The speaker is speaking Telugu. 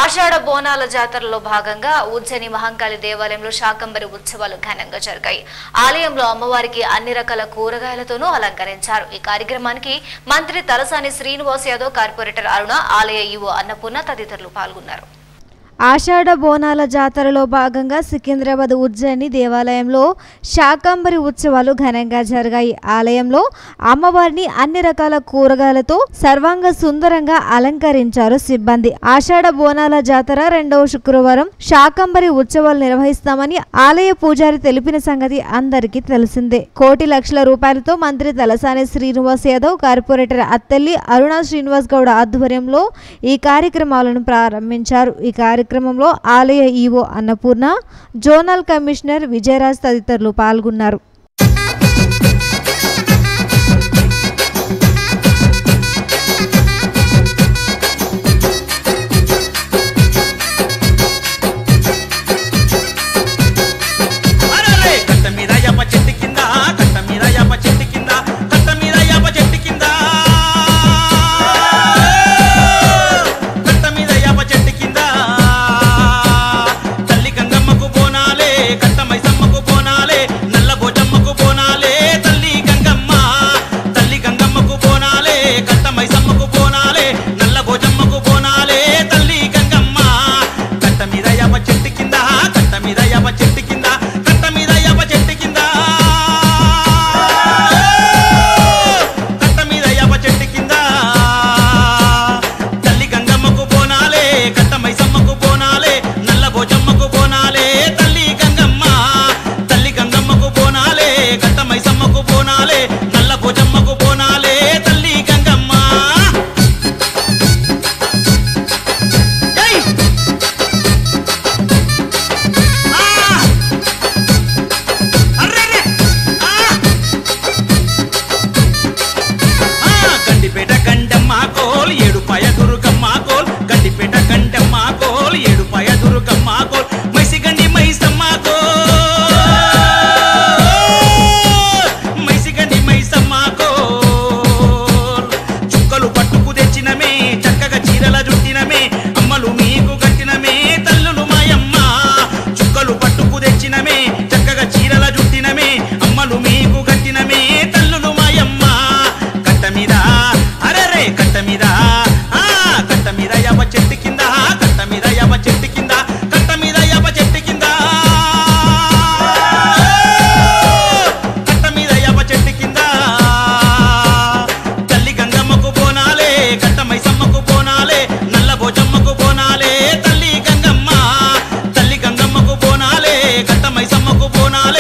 ఆషాఢ బోనాల జాతరలో భాగంగా ఉజ్జయిని మహంకాళి దేవాలయంలో శాకంబరి ఉత్సవాలు ఘనంగా జరిగాయి. ఆలయంలో అమ్మవారికి అన్ని రకాల కూరగాయలతోనూ అలంకరించారు. ఈ కార్యక్రమానికి మంత్రి తలసాని శ్రీనివాస్ యాదవ్, కార్పొరేటర్ అరుణ, ఆలయ ఈవో అన్నపూర్ణ తదితరులు పాల్గొన్నారు. ఆషాఢ బోనాల జాతరలో భాగంగా సికింద్రాబాద్ ఉజ్జయిని దేవాలయంలో శాకంబరి ఉత్సవాలు ఘనంగా జరిగాయి. ఆలయంలో అమ్మవారిని అన్ని రకాల కూరగాయలతో సర్వాంగ సుందరంగా అలంకరించారు సిబ్బంది. ఆషాఢ బోనాల జాతర 2వ శుక్రవారం శాకంబరి ఉత్సవాలు నిర్వహిస్తామని ఆలయ పూజారి తెలిపిన సంగతి అందరికీ తెలిసిందే. కోటి లక్షల రూపాయలతో మంత్రి తలసాని శ్రీనివాస్ యాదవ్, కార్పొరేటర్ అత్తెల్లి అరుణ శ్రీనివాస్ గౌడ ఆధ్వర్యంలో ఈ కార్యక్రమాలను ప్రారంభించారు. ఈ కార్యక్రమంలో ఆలయ EO Annapurna, zonal commissioner Vijayaraj తదితరులు పాల్గొన్నారు. మైసమ్మకు బోనాలే